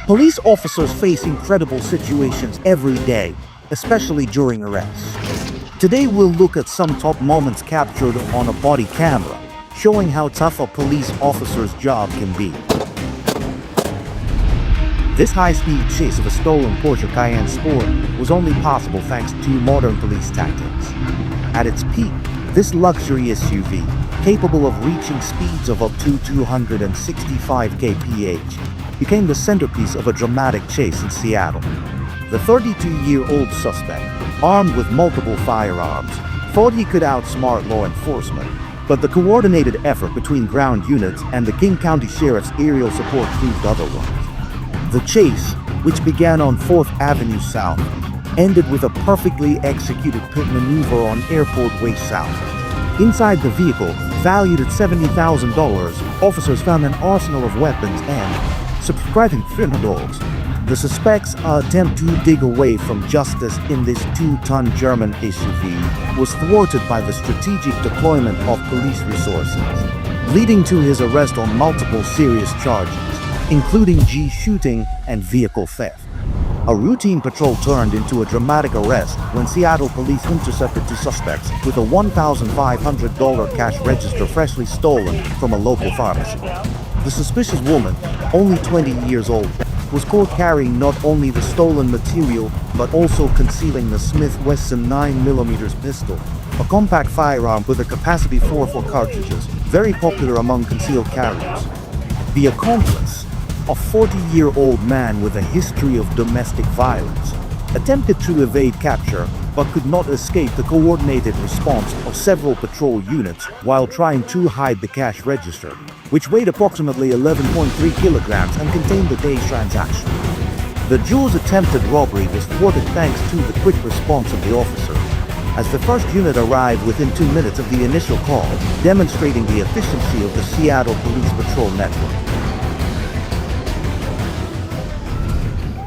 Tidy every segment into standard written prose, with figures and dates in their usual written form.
Police officers face incredible situations every day, especially during arrests. Today we'll look at some top moments captured on a body camera, showing how tough a police officer's job can be. This high-speed chase of a stolen Porsche Cayenne Sport was only possible thanks to modern police tactics. At its peak, this luxury SUV, capable of reaching speeds of up to 265 kph, became the centerpiece of a dramatic chase in Seattle. The 32-year-old suspect, armed with multiple firearms, thought he could outsmart law enforcement, but the coordinated effort between ground units and the King County Sheriff's aerial support proved otherwise. The chase, which began on 4th Avenue South, ended with a perfectly executed pit maneuver on Airport Way South. Inside the vehicle, valued at $70,000, officers found an arsenal of weapons and, subscribing thinner dogs, the suspect's attempt to dig away from justice in this 2-ton German SUV was thwarted by the strategic deployment of police resources, leading to his arrest on multiple serious charges, including shooting and vehicle theft. A routine patrol turned into a dramatic arrest when Seattle police intercepted 2 suspects with a $1,500 cash register freshly stolen from a local pharmacy. The suspicious woman, only 20 years old, was caught carrying not only the stolen material but also concealing the Smith & Wesson 9mm pistol, a compact firearm with a capacity for 4 cartridges, very popular among concealed carriers. The accomplice, a 40-year-old man with a history of domestic violence, attempted to evade capture but could not escape the coordinated response of several patrol units while trying to hide the cash register, which weighed approximately 11.3 kilograms and contained the day's transaction. The duo's attempted robbery was thwarted thanks to the quick response of the officer, as the first unit arrived within 2 minutes of the initial call, demonstrating the efficiency of the Seattle Police Patrol network.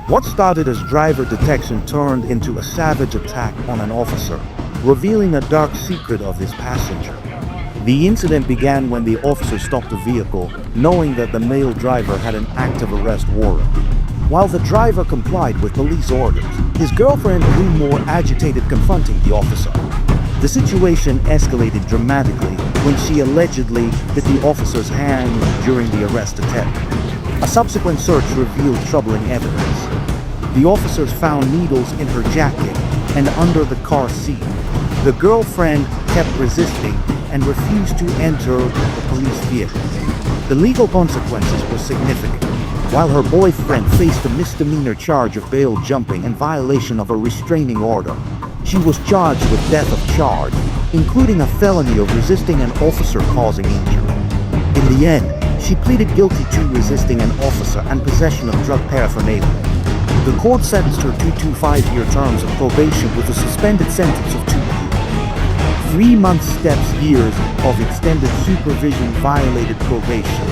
What started as driver detection turned into a savage attack on an officer, revealing a dark secret of his passenger. The incident began when the officer stopped the vehicle, knowing that the male driver had an active arrest warrant. While the driver complied with police orders, his girlfriend grew more agitated, confronting the officer. The situation escalated dramatically when she allegedly bit the officer's hand during the arrest attempt. A subsequent search revealed troubling evidence. The officers found needles in her jacket and under the car seat. The girlfriend kept resisting and refused to enter the police vehicle. The legal consequences were significant. While her boyfriend faced a misdemeanor charge of bail jumping and violation of a restraining order, she was charged with death of charge, including a felony of resisting an officer causing injury. In the end, she pleaded guilty to resisting an officer and possession of drug paraphernalia. The court sentenced her to 2 5-year terms of probation with a suspended sentence of 2 years. 3 months steps years of extended supervision violated probation.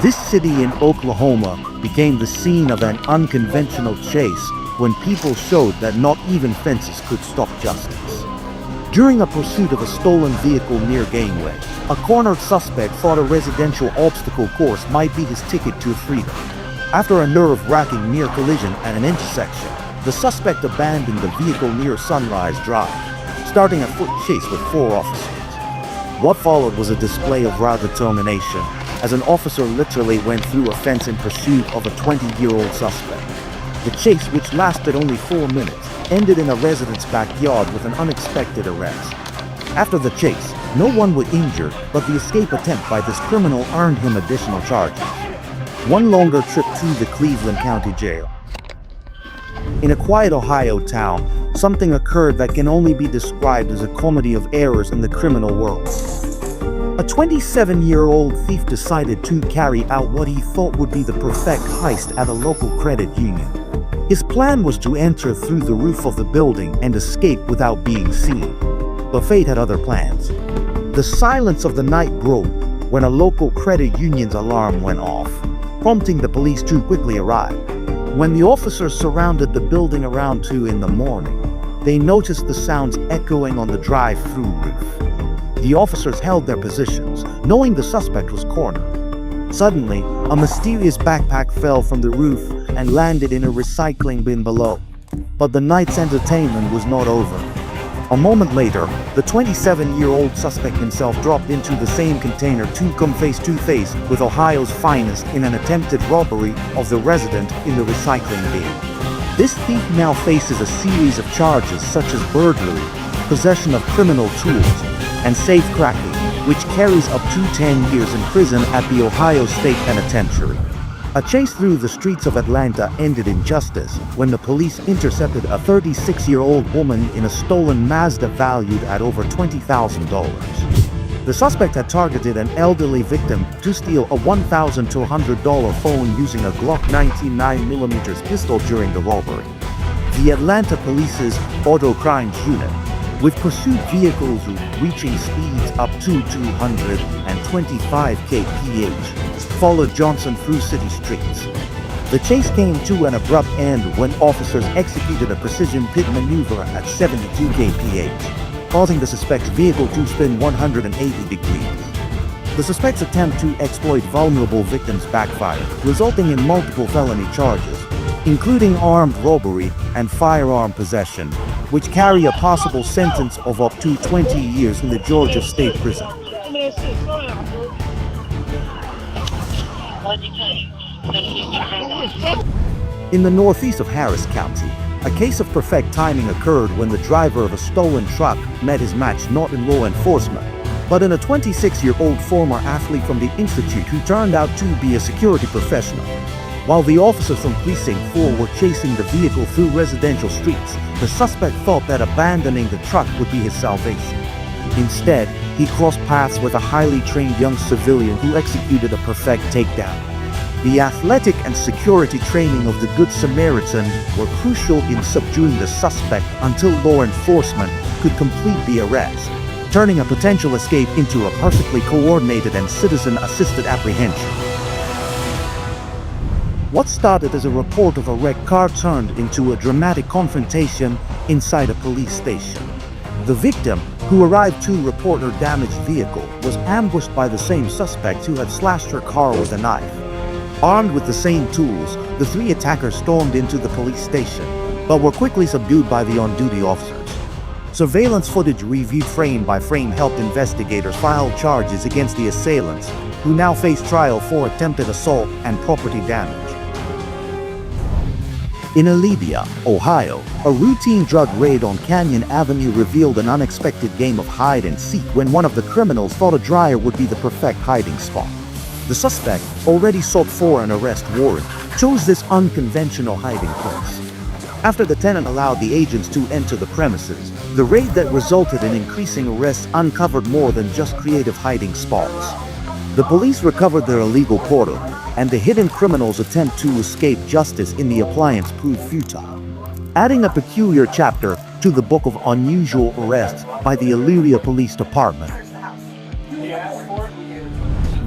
This city in Oklahoma became the scene of an unconventional chase when people showed that not even fences could stop justice. During a pursuit of a stolen vehicle near Gameway, a cornered suspect thought a residential obstacle course might be his ticket to freedom. After a nerve-wracking near collision at an intersection, the suspect abandoned the vehicle near Sunrise Drive, starting a foot chase with 4 officers. What followed was a display of raw determination, as an officer literally went through a fence in pursuit of a 20-year-old suspect. The chase, which lasted only 4 minutes, ended in a resident's backyard with an unexpected arrest. After the chase, no one was injured, but the escape attempt by this criminal earned him additional charges. 1 longer trip to the Cleveland County Jail. In a quiet Ohio town, something occurred that can only be described as a comedy of errors in the criminal world. A 27-year-old thief decided to carry out what he thought would be the perfect heist at a local credit union. His plan was to enter through the roof of the building and escape without being seen. But fate had other plans. The silence of the night broke when a local credit union's alarm went off, prompting the police to quickly arrive. When the officers surrounded the building around 2 in the morning, they noticed the sounds echoing on the drive-through roof. The officers held their positions, knowing the suspect was cornered. Suddenly, a mysterious backpack fell from the roof and landed in a recycling bin below. But the night's entertainment was not over. A moment later, the 27-year-old suspect himself dropped into the same container to come face to face with Ohio's finest in an attempted robbery of the resident in the recycling bin. This thief now faces a series of charges such as burglary, possession of criminal tools, and safecracking, which carries up to 10 years in prison at the Ohio State Penitentiary. A chase through the streets of Atlanta ended in justice when the police intercepted a 36-year-old woman in a stolen Mazda valued at over $20,000. The suspect had targeted an elderly victim to steal a $1,200 phone using a Glock 19 9mm pistol during the robbery. The Atlanta Police's Auto Crimes Unit, with pursuit vehicles reaching speeds up to 225 kph, followed Johnson through city streets. The chase came to an abrupt end when officers executed a precision pit maneuver at 72 kph, causing the suspect's vehicle to spin 180 degrees. The suspect's attempt to exploit vulnerable victims backfired, resulting in multiple felony charges, including armed robbery and firearm possession, which carry a possible sentence of up to 20 years in the Georgia State Prison. In the northeast of Harris County, a case of perfect timing occurred when the driver of a stolen truck met his match not in law enforcement, but in a 26-year-old former athlete from the Institute who turned out to be a security professional. While the officers from Precinct 4 were chasing the vehicle through residential streets, the suspect thought that abandoning the truck would be his salvation. Instead, he crossed paths with a highly trained young civilian who executed a perfect takedown. The athletic and security training of the Good Samaritan were crucial in subduing the suspect until law enforcement could complete the arrest, turning a potential escape into a perfectly coordinated and citizen-assisted apprehension. What started as a report of a wrecked car turned into a dramatic confrontation inside a police station. The victim, who arrived to report her damaged vehicle, was ambushed by the same suspect who had slashed her car with a knife. Armed with the same tools, the three attackers stormed into the police station, but were quickly subdued by the on-duty officers. Surveillance footage reviewed frame by frame helped investigators file charges against the assailants, who now face trial for attempted assault and property damage. In Alebia, Ohio, a routine drug raid on Canyon Avenue revealed an unexpected game of hide and seek when one of the criminals thought a dryer would be the perfect hiding spot. The suspect, already sought for an arrest warrant, chose this unconventional hiding place. After the tenant allowed the agents to enter the premises, the raid that resulted in increasing arrests uncovered more than just creative hiding spots. The police recovered their illegal portal, and the hidden criminals' attempt to escape justice in the appliance proved futile, adding a peculiar chapter to the book of unusual arrests by the Elyria Police Department.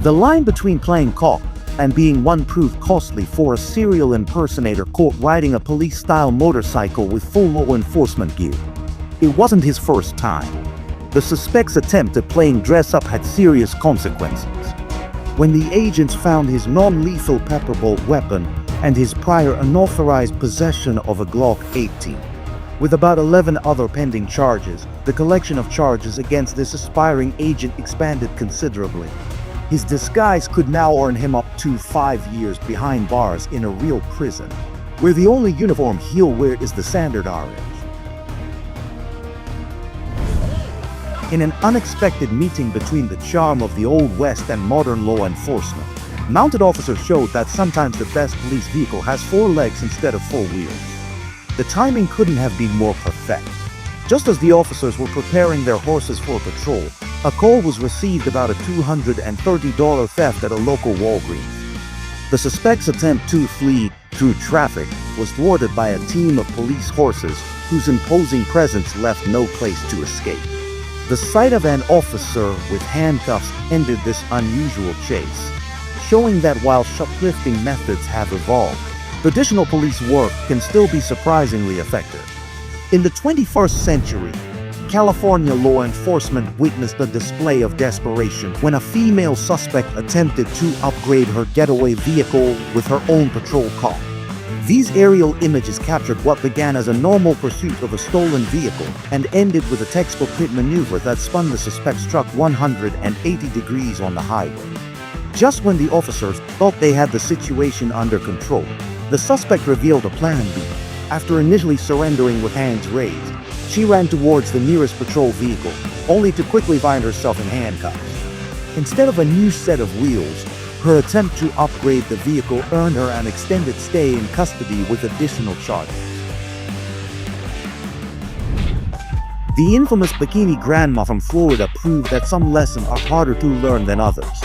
The line between playing cop and being one proved costly for a serial impersonator caught riding a police-style motorcycle with full law enforcement gear. It wasn't his first time. The suspect's attempt at playing dress-up had serious consequences. When the agents found his non-lethal pepperbolt weapon and his prior unauthorized possession of a Glock 18. With about 11 other pending charges, the collection of charges against this aspiring agent expanded considerably. His disguise could now earn him up to 5 years behind bars in a real prison, where the only uniform he'll wear is the standard orange. In an unexpected meeting between the charm of the Old West and modern law enforcement, mounted officers showed that sometimes the best police vehicle has 4 legs instead of 4 wheels. The timing couldn't have been more perfect. Just as the officers were preparing their horses for patrol, a call was received about a $230 theft at a local Walgreens. The suspect's attempt to flee through traffic was thwarted by a team of police horses whose imposing presence left no place to escape. The sight of an officer with handcuffs ended this unusual chase, showing that while shoplifting methods have evolved, traditional police work can still be surprisingly effective. In the 21st century, California law enforcement witnessed a display of desperation when a female suspect attempted to upgrade her getaway vehicle with her own patrol car. These aerial images captured what began as a normal pursuit of a stolen vehicle and ended with a textbook pit maneuver that spun the suspect's truck 180 degrees on the highway. Just when the officers thought they had the situation under control, the suspect revealed a plan B. After initially surrendering with hands raised, she ran towards the nearest patrol vehicle, only to quickly find herself in handcuffs. Instead of a new set of wheels, her attempt to upgrade the vehicle earned her an extended stay in custody with additional charges. The infamous bikini grandma from Florida proved that some lessons are harder to learn than others.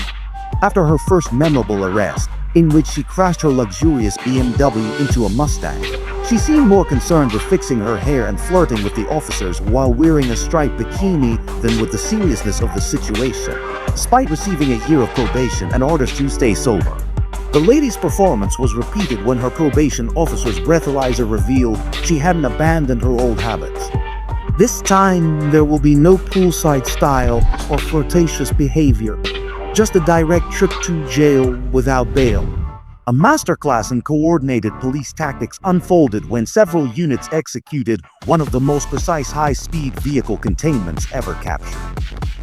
After her first memorable arrest, in which she crashed her luxurious BMW into a Mustang, she seemed more concerned with fixing her hair and flirting with the officers while wearing a striped bikini than with the seriousness of the situation, despite receiving a year of probation and orders to stay sober. The lady's performance was repeated when her probation officer's breathalyzer revealed she hadn't abandoned her old habits. This time, there will be no poolside style or flirtatious behavior, just a direct trip to jail without bail. A masterclass in coordinated police tactics unfolded when several units executed one of the most precise high-speed vehicle containments ever captured.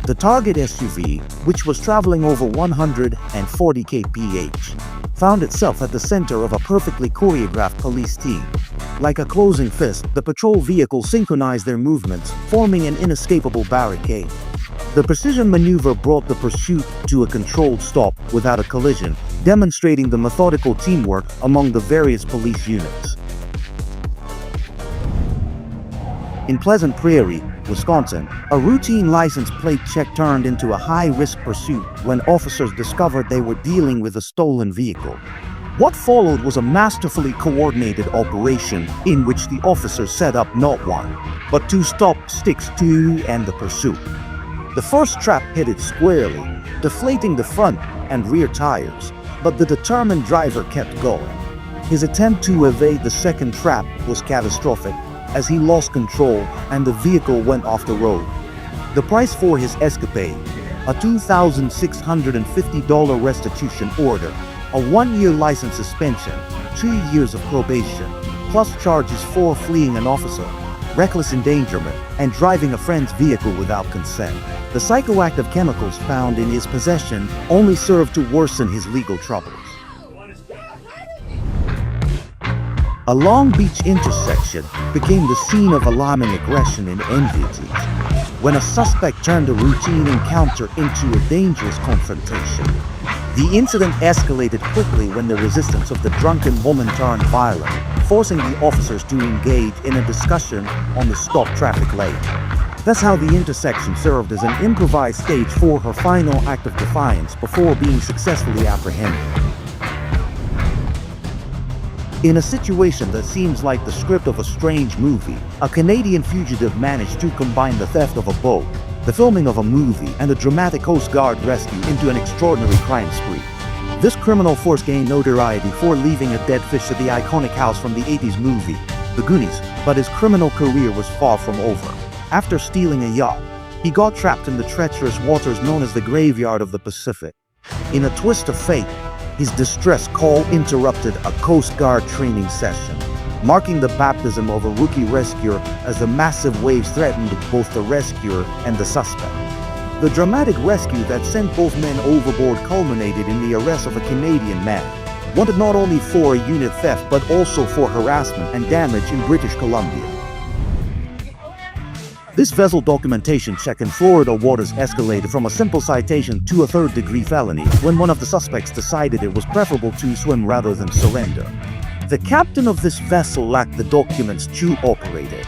The target SUV, which was traveling over 140 kph, found itself at the center of a perfectly choreographed police team. Like a closing fist, the patrol vehicles synchronized their movements, forming an inescapable barricade. The precision maneuver brought the pursuit to a controlled stop without a collision, demonstrating the methodical teamwork among the various police units. In Pleasant Prairie, Wisconsin, a routine license plate check turned into a high-risk pursuit when officers discovered they were dealing with a stolen vehicle. What followed was a masterfully coordinated operation in which the officers set up not one, but two stop sticks to end the pursuit. The first trap hit it squarely, deflating the front and rear tires, but the determined driver kept going. His attempt to evade the second trap was catastrophic, as he lost control and the vehicle went off the road. The price for his escapade, a $2,650 restitution order, a 1-year license suspension, 2 years of probation, plus charges for fleeing an officer, reckless endangerment, and driving a friend's vehicle without consent. The psychoactive chemicals found in his possession only served to worsen his legal troubles. A Long Beach intersection became the scene of alarming aggression and enmity when a suspect turned a routine encounter into a dangerous confrontation. The incident escalated quickly when the resistance of the drunken woman turned violent, forcing the officers to engage in a discussion on the stopped traffic lane. That's how the intersection served as an improvised stage for her final act of defiance before being successfully apprehended. In a situation that seems like the script of a strange movie, a Canadian fugitive managed to combine the theft of a boat, the filming of a movie, and a dramatic Coast Guard rescue into an extraordinary crime spree. This criminal force gained notoriety for leaving a dead fish at the iconic house from the 80s movie, The Goonies, but his criminal career was far from over. After stealing a yacht, he got trapped in the treacherous waters known as the Graveyard of the Pacific. In a twist of fate, his distress call interrupted a Coast Guard training session, marking the baptism of a rookie rescuer as the massive waves threatened both the rescuer and the suspect. The dramatic rescue that sent both men overboard culminated in the arrest of a Canadian man, wanted not only for a unit theft but also for harassment and damage in British Columbia. This vessel documentation check in Florida waters escalated from a simple citation to a third-degree felony when one of the suspects decided it was preferable to swim rather than surrender. The captain of this vessel lacked the documents to operate it,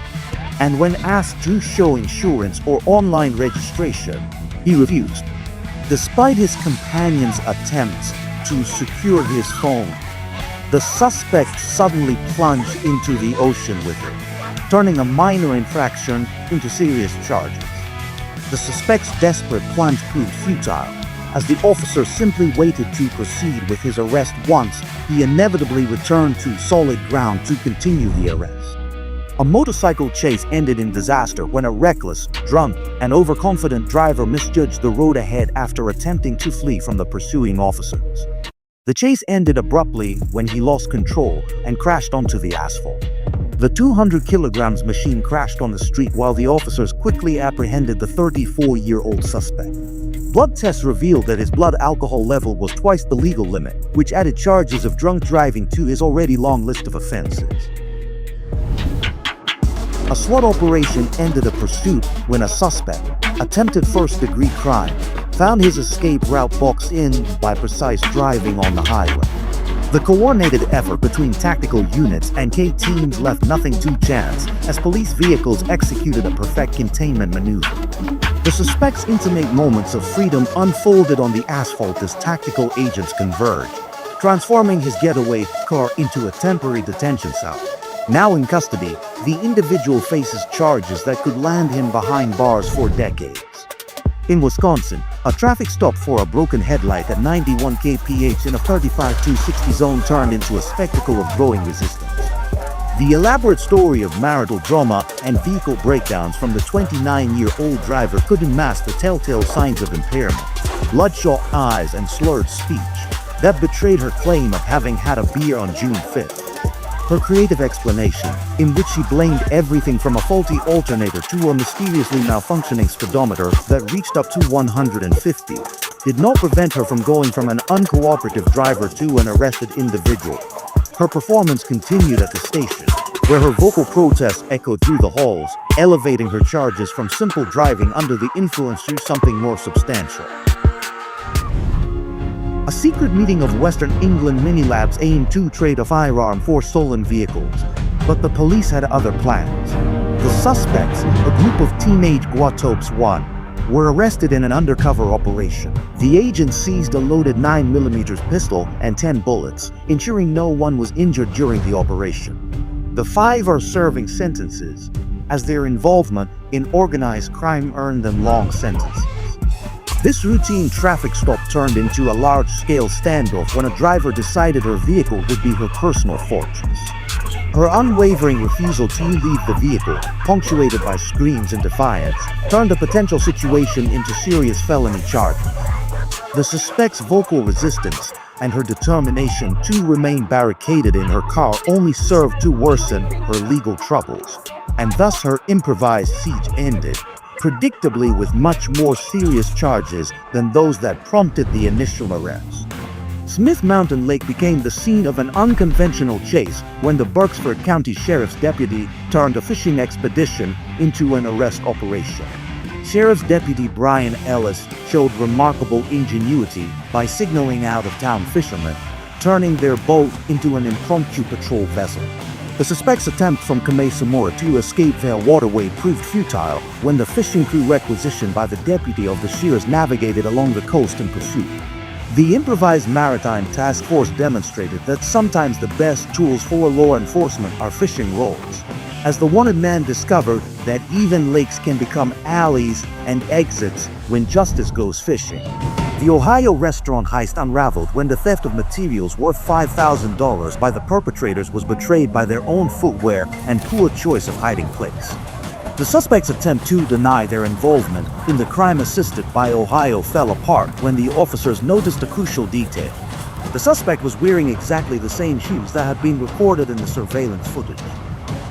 and when asked to show insurance or online registration, he refused. Despite his companion's attempts to secure his phone, the suspect suddenly plunged into the ocean with it, turning a minor infraction into serious charges. The suspect's desperate plunge proved futile, as the officer simply waited to proceed with his arrest once he inevitably returned to solid ground to continue the arrest. A motorcycle chase ended in disaster when a reckless, drunk, and overconfident driver misjudged the road ahead after attempting to flee from the pursuing officers. The chase ended abruptly when he lost control and crashed onto the asphalt. The 200 kilograms machine crashed on the street while the officers quickly apprehended the 34-year-old suspect. Blood tests revealed that his blood alcohol level was twice the legal limit, which added charges of drunk driving to his already long list of offenses. A SWAT operation ended a pursuit when a suspect, attempted first-degree crime, found his escape route boxed in by precise driving on the highway. The coordinated effort between tactical units and K teams left nothing to chance as police vehicles executed a perfect containment maneuver. The suspect's intimate moments of freedom unfolded on the asphalt as tactical agents converged, transforming his getaway car into a temporary detention cell. Now in custody, the individual faces charges that could land him behind bars for decades. In Wisconsin, a traffic stop for a broken headlight at 91 kph in a 35-60 zone turned into a spectacle of growing resistance. The elaborate story of marital drama and vehicle breakdowns from the 29-year-old driver couldn't mask the telltale signs of impairment, bloodshot eyes, and slurred speech that betrayed her claim of having had a beer on June 5th. Her creative explanation, in which she blamed everything from a faulty alternator to a mysteriously malfunctioning speedometer that reached up to 150, did not prevent her from going from an uncooperative driver to an arrested individual. Her performance continued at the station, where her vocal protests echoed through the halls, elevating her charges from simple driving under the influence to something more substantial. A secret meeting of Western England mini-labs aimed to trade a firearm for stolen vehicles, but the police had other plans. The suspects, a group of teenage Guatopes 1, were arrested in an undercover operation. The agents seized a loaded 9mm pistol and 10 bullets, ensuring no one was injured during the operation. The 5 are serving sentences, as their involvement in organized crime earned them long sentences. This routine traffic stop turned into a large-scale standoff when a driver decided her vehicle would be her personal fortress. Her unwavering refusal to leave the vehicle, punctuated by screams and defiance, turned a potential situation into serious felony charges. The suspect's vocal resistance and her determination to remain barricaded in her car only served to worsen her legal troubles, and thus her improvised siege ended, predictably with much more serious charges than those that prompted the initial arrest. Smith Mountain Lake became the scene of an unconventional chase when the Berksford County Sheriff's deputy turned a fishing expedition into an arrest operation. Sheriff's Deputy Brian Ellis showed remarkable ingenuity by signaling out-of-town fishermen, turning their boat into an impromptu patrol vessel. The suspect's attempt from Kamei Samora to escape via waterway proved futile when the fishing crew requisitioned by the deputy of the Shears navigated along the coast in pursuit. The improvised maritime task force demonstrated that sometimes the best tools for law enforcement are fishing rods, as the wanted man discovered that even lakes can become alleys and exits when justice goes fishing. The Ohio restaurant heist unraveled when the theft of materials worth $5,000 by the perpetrators was betrayed by their own footwear and poor choice of hiding place. The suspect's attempt to deny their involvement in the crime assisted by Ohio fell apart when the officers noticed a crucial detail. The suspect was wearing exactly the same shoes that had been recorded in the surveillance footage.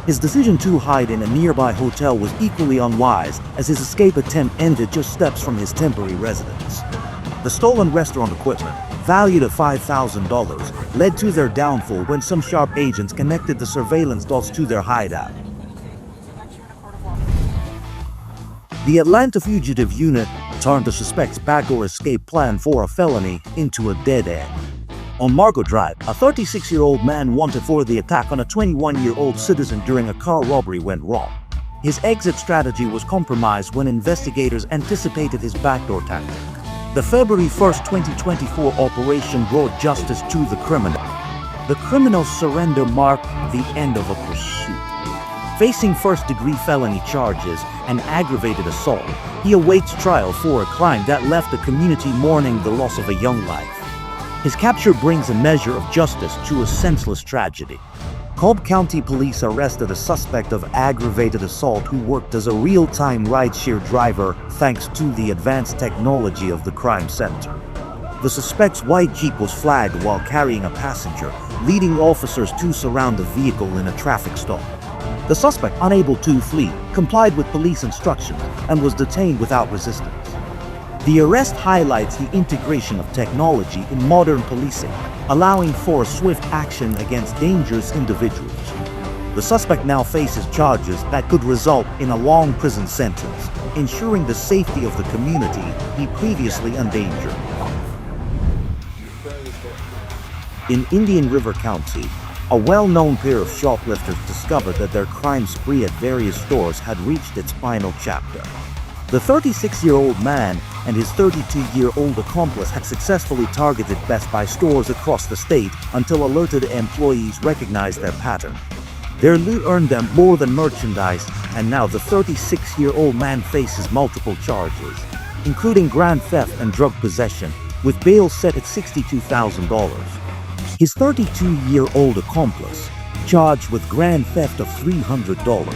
His decision to hide in a nearby hotel was equally unwise, as his escape attempt ended just steps from his temporary residence. The stolen restaurant equipment, valued at $5,000, led to their downfall when some sharp agents connected the surveillance dots to their hideout. The Atlanta Fugitive Unit turned the suspect's backdoor escape plan for a felony into a dead end. On Margot Drive, a 36-year-old man wanted for the attack on a 21-year-old citizen during a car robbery went wrong. His exit strategy was compromised when investigators anticipated his backdoor tactic. The February 1, 2024 operation brought justice to the criminal. The criminal's surrender marked the end of a pursuit. Facing first-degree felony charges and aggravated assault, he awaits trial for a crime that left the community mourning the loss of a young life. His capture brings a measure of justice to a senseless tragedy. Cobb County Police arrested a suspect of aggravated assault who worked as a real-time rideshare driver thanks to the advanced technology of the crime center. The suspect's white Jeep was flagged while carrying a passenger, leading officers to surround the vehicle in a traffic stop. The suspect, unable to flee, complied with police instructions and was detained without resistance. The arrest highlights the integration of technology in modern policing, allowing for swift action against dangerous individuals. The suspect now faces charges that could result in a long prison sentence, ensuring the safety of the community he previously endangered. In Indian River County, a well-known pair of shoplifters discovered that their crime spree at various stores had reached its final chapter. The 36-year-old man and his 32-year-old accomplice had successfully targeted Best Buy stores across the state until alerted employees recognized their pattern. Their loot earned them more than merchandise, and now the 36-year-old man faces multiple charges, including grand theft and drug possession, with bail set at $62,000. His 32-year-old accomplice, charged with grand theft of $300,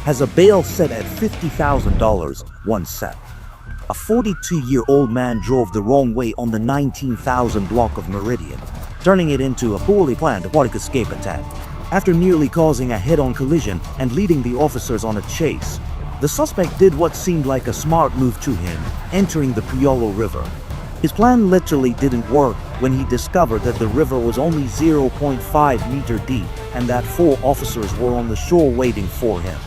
has a bail set at $50,000 once set. A 42-year-old man drove the wrong way on the 19,000 block of Meridian, turning it into a poorly planned aquatic escape attempt. After nearly causing a head-on collision and leading the officers on a chase, the suspect did what seemed like a smart move to him, entering the Puyallup River. His plan literally didn't work when he discovered that the river was only 0.5 meter deep and that 4 officers were on the shore waiting for him.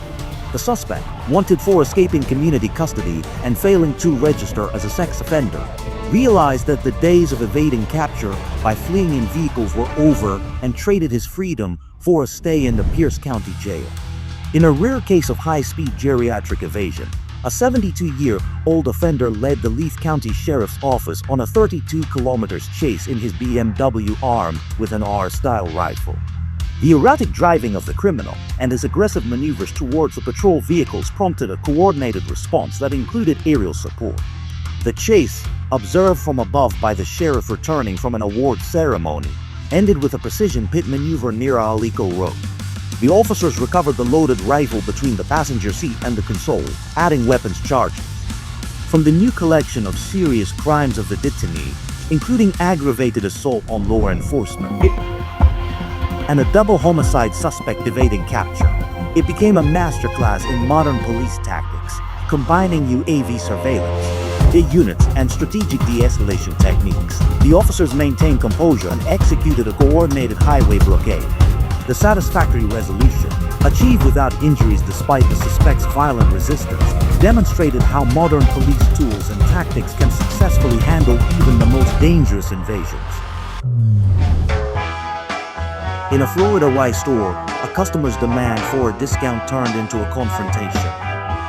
The suspect, wanted for escaping community custody and failing to register as a sex offender, realized that the days of evading capture by fleeing in vehicles were over and traded his freedom for a stay in the Pierce County Jail. In a rare case of high-speed geriatric evasion, a 72-year-old offender led the Leith County Sheriff's Office on a 32-kilometer chase in his BMW armed with an R-style rifle. The erratic driving of the criminal and his aggressive maneuvers towards the patrol vehicles prompted a coordinated response that included aerial support. The chase, observed from above by the sheriff returning from an award ceremony, ended with a precision pit maneuver near Alico Road. The officers recovered the loaded rifle between the passenger seat and the console, adding weapons charges. From the new collection of serious crimes of the detainee, including aggravated assault on law enforcement and a double homicide suspect evading capture, it became a masterclass in modern police tactics, combining UAV surveillance, units, and strategic de-escalation techniques. The officers maintained composure and executed a coordinated highway blockade. The satisfactory resolution, achieved without injuries despite the suspect's violent resistance, demonstrated how modern police tools and tactics can successfully handle even the most dangerous invasions. In a Florida Y store, a customer's demand for a discount turned into a confrontation.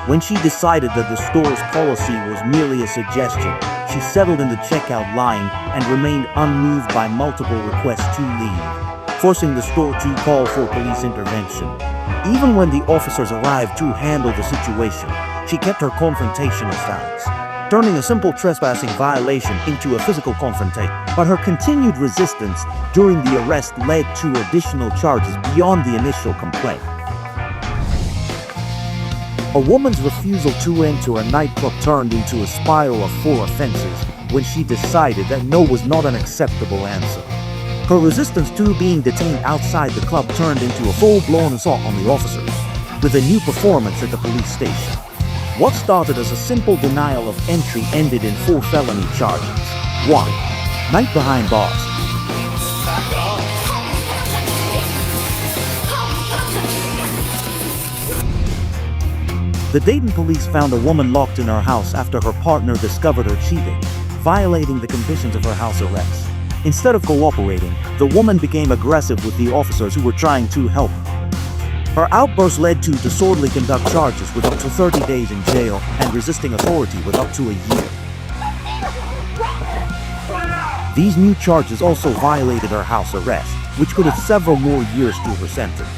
When she decided that the store's policy was merely a suggestion, she settled in the checkout line and remained unmoved by multiple requests to leave, forcing the store to call for police intervention. Even when the officers arrived to handle the situation, she kept her confrontational stance, turning a simple trespassing violation into a physical confrontation. But her continued resistance during the arrest led to additional charges beyond the initial complaint. A woman's refusal to enter a nightclub turned into a spiral of 4 offenses when she decided that no was not an acceptable answer. Her resistance to being detained outside the club turned into a full-blown assault on the officers, with a new performance at the police station. What started as a simple denial of entry ended in 4 felony charges. 1. Night behind bars. The Dayton police found a woman locked in her house after her partner discovered her cheating, violating the conditions of her house arrest. Instead of cooperating, the woman became aggressive with the officers who were trying to help her. Her outburst led to disorderly conduct charges with up to 30 days in jail and resisting authority with up to a year. These new charges also violated her house arrest, which could have several more years to her sentence.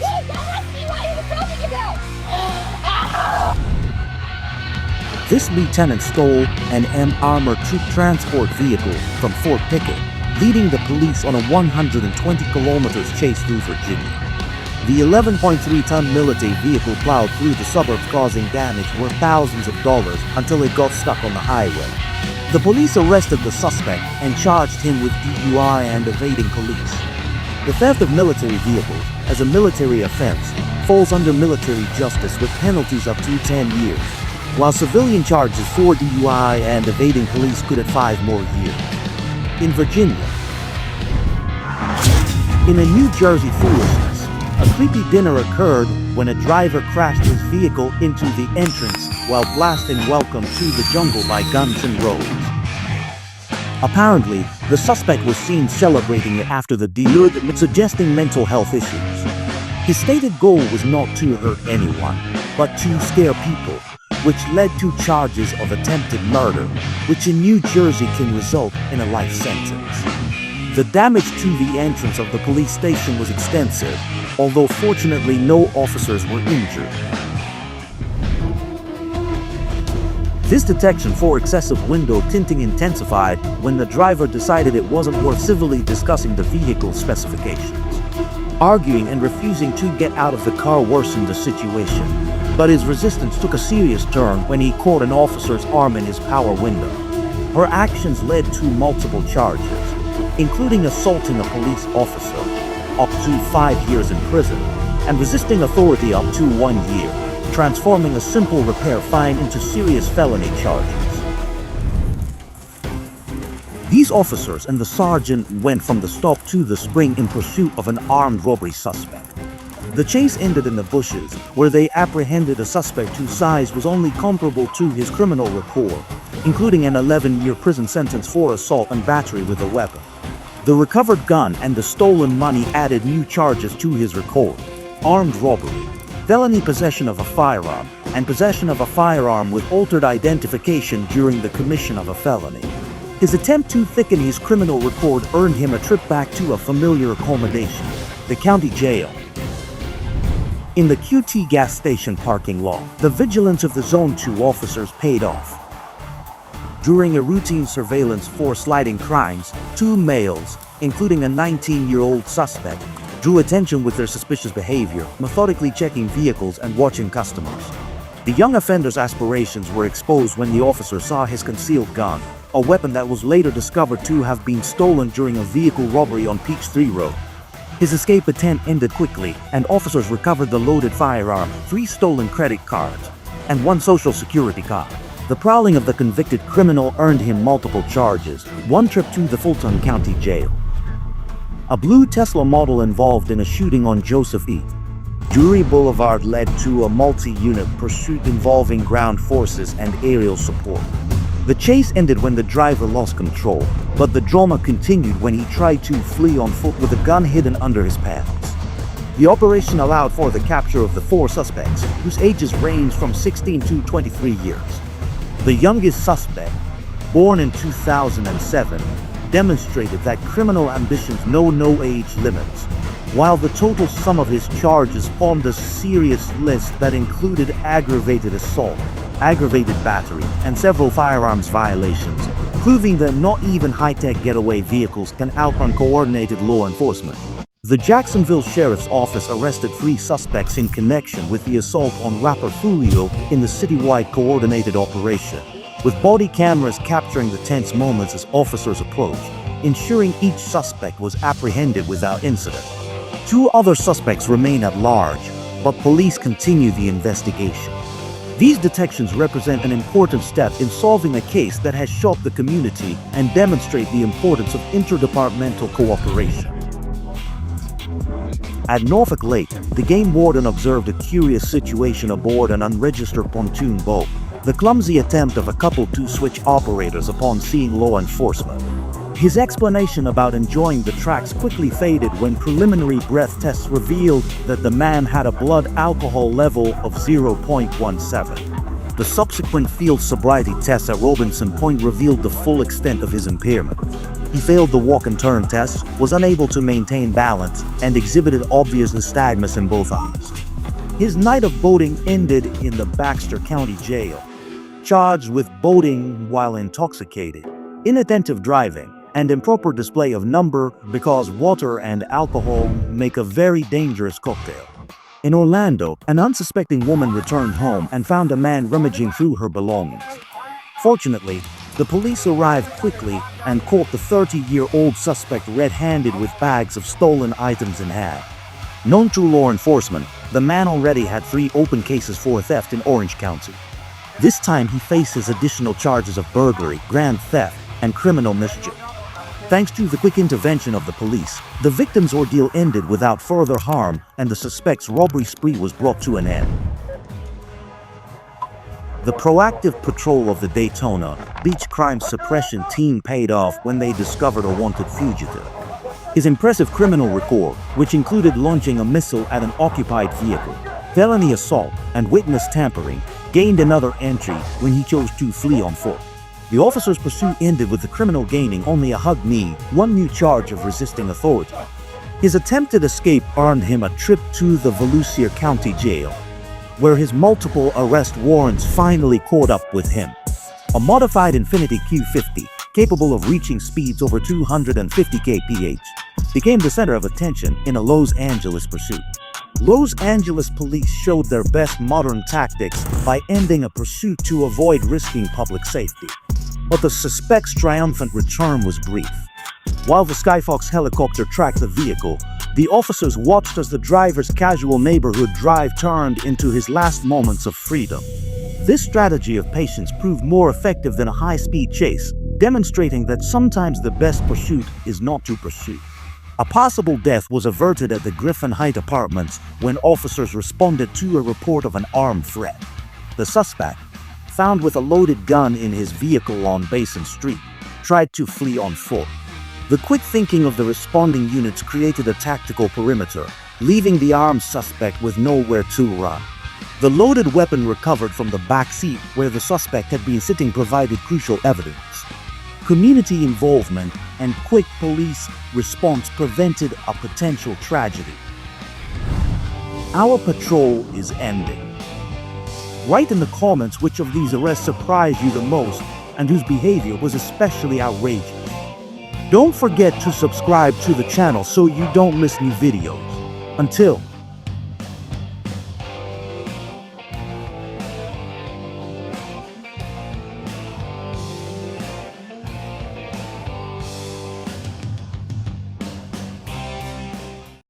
This lieutenant stole an armored troop transport vehicle from Fort Pickett, leading the police on a 120 kilometers chase through Virginia. The 11.3-ton military vehicle plowed through the suburbs, causing damage worth thousands of dollars until it got stuck on the highway. The police arrested the suspect and charged him with DUI and evading police. The theft of military vehicles, as a military offense, falls under military justice with penalties up to 10 years, while civilian charges for DUI and evading police could add 5 more years. In Virginia, in a New Jersey foolishness, a creepy dinner occurred when a driver crashed his vehicle into the entrance while blasting "Welcome to the Jungle" by Guns N' Roses. Apparently, the suspect was seen celebrating it after the deal, suggesting mental health issues. His stated goal was not to hurt anyone, but to scare people, which led to charges of attempted murder, which in New Jersey can result in a life sentence. The damage to the entrance of the police station was extensive, although fortunately no officers were injured. This detection for excessive window tinting intensified when the driver decided it wasn't worth civilly discussing the vehicle's specifications. Arguing and refusing to get out of the car worsened the situation, but his resistance took a serious turn when he caught an officer's arm in his power window. Her actions led to multiple charges, including assaulting a police officer, up to 5 years in prison, and resisting authority up to 1 year, transforming a simple repair fine into serious felony charges. These officers and the sergeant went from the stop to the spring in pursuit of an armed robbery suspect. The chase ended in the bushes, where they apprehended a suspect whose size was only comparable to his criminal record, including an 11-year prison sentence for assault and battery with a weapon. The recovered gun and the stolen money added new charges to his record: armed robbery, felony possession of a firearm, and possession of a firearm with altered identification during the commission of a felony. His attempt to thicken his criminal record earned him a trip back to a familiar accommodation, the county jail. In the QT gas station parking lot, the vigilance of the Zone 2 officers paid off. During a routine surveillance for sliding crimes, 2 males, including a 19-year-old suspect, drew attention with their suspicious behavior, methodically checking vehicles and watching customers. The young offender's aspirations were exposed when the officer saw his concealed gun, a weapon that was later discovered to have been stolen during a vehicle robbery on Peachtree Road. His escape attempt ended quickly, and officers recovered the loaded firearm, 3 stolen credit cards, and 1 social security card. The prowling of the convicted criminal earned him multiple charges, 1 trip to the Fulton County Jail. A blue Tesla model involved in a shooting on Joseph E. Drury Boulevard led to a multi-unit pursuit involving ground forces and aerial support. The chase ended when the driver lost control, but the drama continued when he tried to flee on foot with a gun hidden under his pants. The operation allowed for the capture of the 4 suspects, whose ages ranged from 16 to 23 years. The youngest suspect, born in 2007, demonstrated that criminal ambitions know no age limits, while the total sum of his charges formed a serious list that included aggravated assault, aggravated battery, and several firearms violations, proving that not even high-tech getaway vehicles can outrun coordinated law enforcement. The Jacksonville Sheriff's Office arrested 3 suspects in connection with the assault on rapper Julio in the citywide coordinated operation, with body cameras capturing the tense moments as officers approached, ensuring each suspect was apprehended without incident. 2 other suspects remain at large, but police continue the investigation. These detections represent an important step in solving a case that has shocked the community and demonstrate the importance of interdepartmental cooperation. At Norfolk Lake, the game warden observed a curious situation aboard an unregistered pontoon boat, the clumsy attempt of a couple to switch operators upon seeing law enforcement. His explanation about enjoying the tracks quickly faded when preliminary breath tests revealed that the man had a blood alcohol level of 0.17. The subsequent field sobriety tests at Robinson Point revealed the full extent of his impairment. He failed the walk and turn test, was unable to maintain balance, and exhibited obvious nystagmus in both eyes. His night of boating ended in the Baxter County Jail, charged with boating while intoxicated, inattentive driving, and improper display of number because water and alcohol make a very dangerous cocktail. In Orlando, an unsuspecting woman returned home and found a man rummaging through her belongings. Fortunately, the police arrived quickly and caught the 30-year-old suspect red-handed with bags of stolen items in hand. Known to law enforcement, the man already had 3 open cases for theft in Orange County. This time he faces additional charges of burglary, grand theft, and criminal mischief. Thanks to the quick intervention of the police, the victim's ordeal ended without further harm and the suspect's robbery spree was brought to an end. The proactive patrol of the Daytona Beach crime suppression team paid off when they discovered a wanted fugitive. His impressive criminal record, which included launching a missile at an occupied vehicle, felony assault, and witness tampering, gained another entry when he chose to flee on foot. The officer's pursuit ended with the criminal gaining only a hugged knee, 1 new charge of resisting authority. His attempted escape earned him a trip to the Volusia County Jail, where his multiple arrest warrants finally caught up with him. A modified Infiniti Q50, capable of reaching speeds over 250 kph, became the center of attention in a Los Angeles pursuit. Los Angeles police showed their best modern tactics by ending a pursuit to avoid risking public safety. But the suspect's triumphant return was brief. While the Skyfox helicopter tracked the vehicle, the officers watched as the driver's casual neighborhood drive turned into his last moments of freedom. This strategy of patience proved more effective than a high-speed chase, demonstrating that sometimes the best pursuit is not to pursue. A possible death was averted at the Griffin Heights apartments when officers responded to a report of an armed threat. The suspect, found with a loaded gun in his vehicle on Basin Street, tried to flee on foot. The quick thinking of the responding units created a tactical perimeter, leaving the armed suspect with nowhere to run. The loaded weapon recovered from the back seat where the suspect had been sitting provided crucial evidence. Community involvement and quick police response prevented a potential tragedy. Our patrol is ending. Write in the comments which of these arrests surprised you the most and whose behavior was especially outrageous. Don't forget to subscribe to the channel so you don't miss new videos. Until